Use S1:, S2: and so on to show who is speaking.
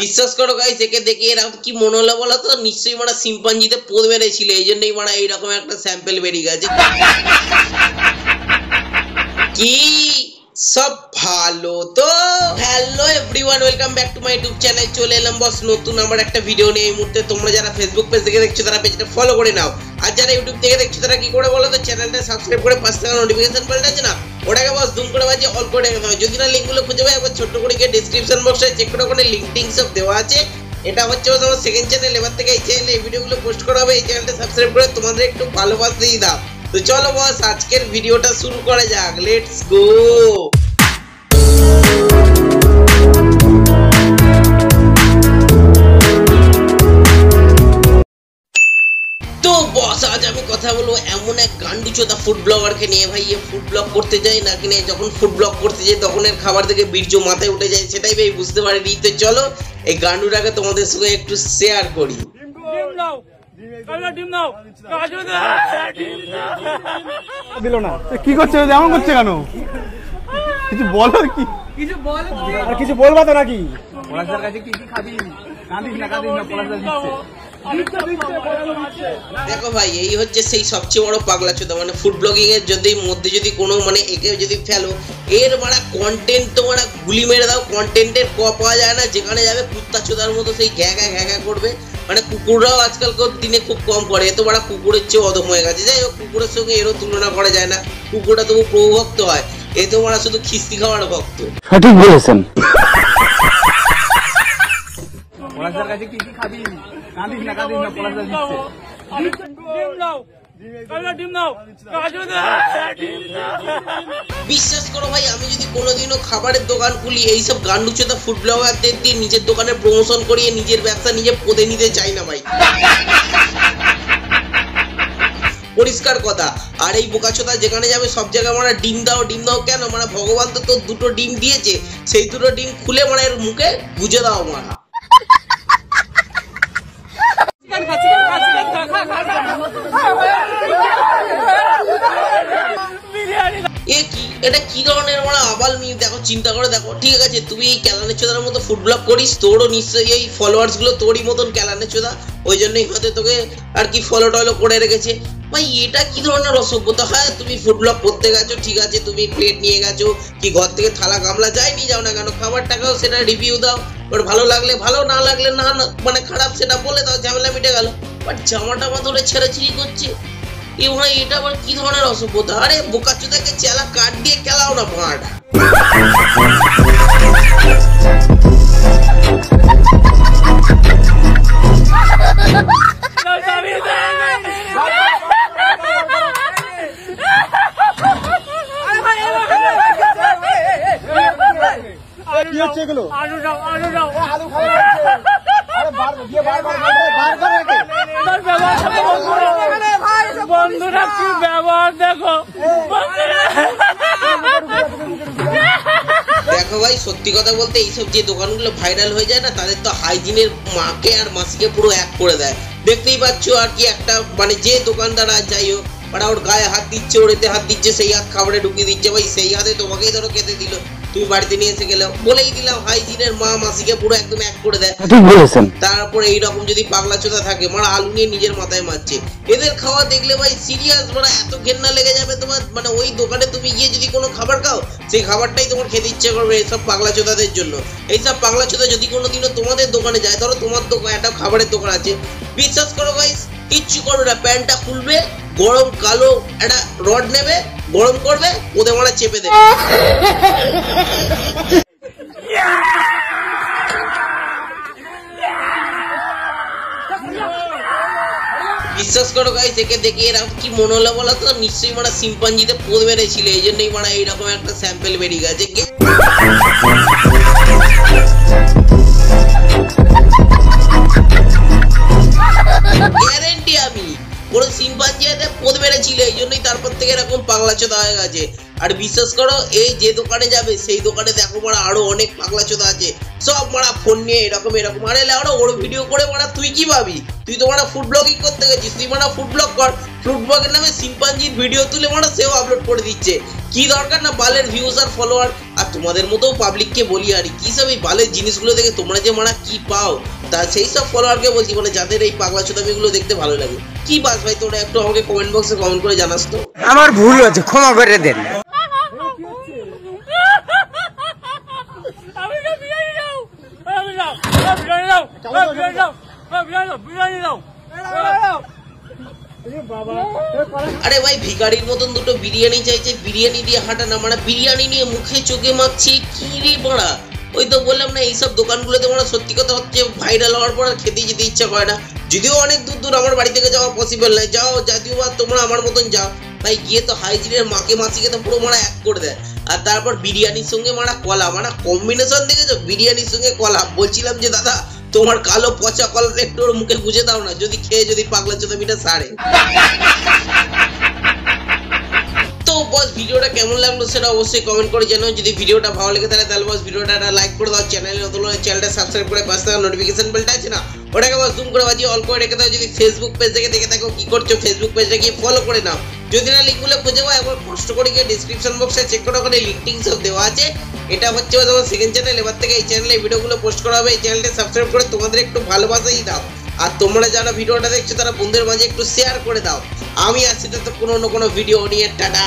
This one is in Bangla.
S1: বিশ্বাস করো গাইস, একে দেখে এরকম কি মনে হলো বলো তো, নিশ্চয়ই মানে শিম্পাঞ্জিতে পোদ মেরেছিল, এই জন্যই মানে এইরকম একটা স্যাম্পেল বেরিয়ে গেছে। কি সব ভালো তো? Hello everyone, welcome back to my YouTube channel. চলে এলাম বস নতুন আমার একটা ভিডিও নিয়ে। এই মুহূর্তে তোমরা যারা ফেসবুক পেজ থেকে দেখছো তারা পেজটা ফলো করে নাও, আর যারা ইউটিউব থেকে দেখছো তারা কি করে বলো তো, চ্যানেলটা সাবস্ক্রাইব করে পাশে থাকা নোটিফিকেশন বেলটা আছে না, ওটাকে বস জুম করে বাজিয়ে অল করে রেখে দাও। যদি না লিঙ্কগুলো খুঁজে পাই একবার ছোট্ট করে গিয়ে ডেসক্রিপশন বক্সে চেক করে ওখানে লিঙ্ক টিঙ্ক সব দেওয়া আছে। এটা হচ্ছে আমার সেকেন্ড চ্যানেল। এবার থেকে এই চ্যানেলে এই ভিডিওগুলো পোস্ট করা হবে। এই চ্যানেলটা সাবস্ক্রাইব করে তোমাদের একটু ভালোবাসা দিয়ে দাও। তো চলো বস আজকের ভিডিওটা শুরু করা যাক, লেটস গো। তো বস আজ আমি কথা বলবো এমন এক গান্ডুচোদা ফুড ব্লগারকে নিয়ে। ভাই এ ফুড ব্লগ করতে যায় না কিনা, যখন ফুড ব্লগ করতে যায় তখন এর খাবার থেকে বীর্য মাথায় উঠে যায়, সেটাই ভাই বুঝতে পারিনি। তো চলো এই গান্ডুটাকে তোমাদের সঙ্গে একটু শেয়ার করি।
S2: দিল না কি করছে, এমন করছে কেন? কিছু বলো, কি কিছু বলো, আর কিছু বলবা তো নাকি? পলাশদার কাছে কি কি খাবি? কাঁদিস না পলাশদার দিচ্ছে।
S1: দেখো ভাই, এই হচ্ছে সেই সবচেয়ে বড় পাগলা চোদা, মানে ফুড ব্লগিং এর যদি মধ্যে যদি কোনো মানে একে যদি ফেলো, এর মারা কন্টেন্ট তো মারা গুলি মেরে দাও, কন্টেন্টের পাওয়া যায় না। যেখানে যাবে কুত্তা চোদার মতো সেই ঘ্যা ঘ্যা করবে। মানে কুকুররাও আজকালকার দিনে খুব কম করে, এ তো মারা কুকুরের চেয়ে অদম হয়ে গেছে। যাই হোক, কুকুরের সঙ্গে এরও তুলনা করা যায় না। কুকুরটা তবু প্রভুভক্ত হয়, এ তো মারা শুধু খিস্তি খাওয়ার ভক্ত।
S2: সঠিক বলেছেন। পলাশদার কাছে কি কি খাবি? কাঁদিস না পলাশদার দিচ্ছে।
S1: বিশ্বাস করো ভাই, আমি যদি কোনোদিনও খাবারের দোকান খুলি, এইসব গান্ডুচোদা ফুড ব্লগারদের দিয়ে নিজের দোকানের প্রমোশন করিয়ে নিজের ব্যবসা নিজে পদে নিতে চাই না ভাই, পরিষ্কার কথা। আর এই বোকাচোদা যেখানে যাবে সব জায়গায় মানে ডিম দাও কেন? মানে ভগবান তো তোর দুটো ডিম দিয়েছে, সেই দুটো ডিম খুলে মানে এর মুখে গুজে দাও মারা। এটা কি ধরনের মানে আবাল মিল? দেখো, চিন্তা করে দেখো। ঠিক আছে, তুমি এই ক্যালানের চোদার মতো ফুড ব্লগ করিস, তোরও নিশ্চয়ই এই ফলোয়ার্স গুলো তোরই মতন ক্যালানের চোদা, ওই জন্যই হয়তো তোকে আর কি ফলো টলো করে রেখেছে। ভাই এটা কি ধরনের অসভ্যতা? হ্যাঁ, তুমি ফুড ব্লগ করতে গেছো, ঠিক আছে, তুমি প্লেট নিয়ে গেছো, কি ঘর থেকে থালা গামলা যাই নিয়ে যাও না কেন, খাবার টাকাও সেটা রিভিউ দাও, ওর ভালো লাগলে ভালো, না লাগলে না, মানে খারাপ সেটা বলে দাও, ঝামেলা মিটে গেল। বাট জামাটা ধরে ছেড়াছিড়ি করছে, এ ভাই এটা আবার কি ধরনের অসভ্যতা? আরে বোকাচোদাকে চেলা কাট দিয়ে খেলাও না মাটা।
S2: কি হচ্ছে এগুলো?
S3: বন্ধুরা কি ব্যবহার দেখো।
S1: দেখো ভাই, সত্যি কথা বলতে এইসব যে দোকানগুলো ভাইরাল হয়ে যায় না, তাদের তো হাইজিনের মাকে আর মাসিকে পুরো এক করে দেয়। দেখতেই পাচ্ছ আর কি, একটা মানে যে দোকানদার আর যাই হোক, ওরা ওর গায়ে হাত দিচ্ছে, ওর এতে হাত দিচ্ছে, সেই হাত খাবারে ঢুকিয়ে দিচ্ছে। ভাই সেই হাতে তোমাকেই ধরো খেতে দিল, তুমি বাড়িতে নিয়ে এসে গেলে বলেই দিলাম হাইজিনের মা মাসিকে পুরো একদম এক করে দেয়। তারপরে এইরকম যদি পাগলা চোদা থাকে, মারা আলু নিয়ে নিজের মাথায় মারছে। এদের খাওয়া দেখলে ভাই সিরিয়াস মারা এত ঘেন্না লেগে যাবে তোমার, মানে ওই দোকানে তুমি গিয়ে যদি কোনো খাবার খাও, সেই খাবারটাই তোমার খেতে ইচ্ছে করবে। এইসব পাগলা চোদাদের জন্য, এইসব পাগলা চোদা যদি কোনোদিনও তোমাদের দোকানে যায়, ধরো তোমার দোকান একটা খাবারের দোকান আছে, বিশ্বাস করো ভাই কিচ্ছু করবে না, প্যান্টটা খুলবে, গরম কালো একটা রড নেবে, গরম করবে, ওদের মারা চেপে দেবে। বিশ্বাস করো গাইস, একে দেখে এরকম কি মনে হলো বলো তো, নিশ্চয়ই মানে শিম্পাঞ্জিতে পোদ মেরেছিল, এই জন্যই মানে এইরকম একটা স্যাম্পেল বেরিয়ে গেছে। গ্যারেন্টি আমি, পুরো শিম্পাঞ্জিতে পোদ মেরেছিল, এই জন্যই তারপর থেকে এরকম পাগলা চোদা হয়ে গেছে। আর বিশ্বাস করো, এই যে দোকানে যাবে সেই দোকানে দেখো মারা আরো অনেক পাগলা চোদা আছে, সব মারা ফোন নিয়ে এরকম। আরে লাউড়া ওর ভিডিও করে মারা তুই কি ভাবি? তুই তো মারা ফুড ব্লগিং করতে গেছিস, তুই মারা ফুড ব্লগ কর, ফুড ব্লগের নামে শিম্পাঞ্জির ভিডিও তুলে মারা সেও আপলোড করে দিচ্ছে। কি দরকার না বালের ভিউজ আর ফলোয়ার। আর তোমাদের মতো পাবলিককে বলি আর কি সব এই বালের জিনিসগুলো দেখে তোমরা যে মারা কি পাও, তা সেই সব ফলোয়ারকে বলছি, মানে যাদের এই পাগলা চোদামিগুলো দেখতে ভালো লাগে। কি বাস ভাই, তোরা একটু আমাকে কমেন্ট বক্সে কমেন্ট করে জানাস তো।
S4: আমার ভুল হয়েছে, ক্ষমা করে দেন।
S1: আরে ভাই ভিখারির মতন দুটো বিরিয়ানি চাইছে, বিরিয়ানি দিয়ে হাঁটা না, মানে বিরিয়ানি নিয়ে মুখে চোখে মাখছি কি রে বড়া। ওই তো বললাম না, এইসব দোকানগুলোতে মানে সত্যি কথা হচ্ছে ভাইরাল হওয়ার পর আর খেতে যেতে ইচ্ছা করে না। যদিও অনেক দূর দূর আমার বাড়ি থেকে যাওয়া পসিবল নয়, যাও যদিও বা তোমরা আমার মতন যাও ভাই, গিয়ে তো হাইজিনের মাকে মাসিকে তো পুরো মারা এক করে দেয়। আর তারপর বিরিয়ানির সঙ্গে মারা কলা, মানে কম্বিনেশন দেখেছো, বিরিয়ানির সঙ্গে কলা। বলছিলাম যে দাদা তোমার কালো পচা কলাটা একটু ওর মুখে গুঁজে দাও না, যদি খেয়ে যদি পাগলা চোদামিটা সারে। তো বস ভিডিওটা কেমন লাগলো সেটা অবশ্যই কমেন্ট করে জানাও। যদি ভিডিওটা ভালো লেগে থাকে তাহলে বস ভিডিওটা লাইক করে দাও, চ্যানেলে নতুন হলে চ্যানেলটা সাবস্ক্রাইব করে পাশে থাকা নোটিফিকেশন বেলটা আছে না ওটাকে বস জুম করে বাজিয়ে অল করে রেখে দাও। যদি ফেসবুক পেজ থেকে দেখে থাকো কি করছো, ফেসবুক পেজটা গিয়ে ফলো করে নাও। যদি না লিঙ্কগুলো খুঁজে পাও একবার কষ্ট করে গিয়ে ডিসক্রিপশন বক্সে চেক করো, ওখানে লিঙ্ক টিঙ্ক সব দেওয়া আছে। এটা হচ্ছে আমার সেকেন্ড চ্যানেল, এবার থেকে এই চ্যানেলে ভিডিওগুলো পোস্ট করা হবে। এই চ্যানেলটা সাবস্ক্রাইব করে তোমাদের একটু ভালোবাসাই দাও, আর তোমরা যারা ভিডিওটা দেখছো তারা বন্ধুদের মাঝে একটু শেয়ার করে দাও। আমি আসছি তো কোনো ভিডিও নিয়ে, টাটা।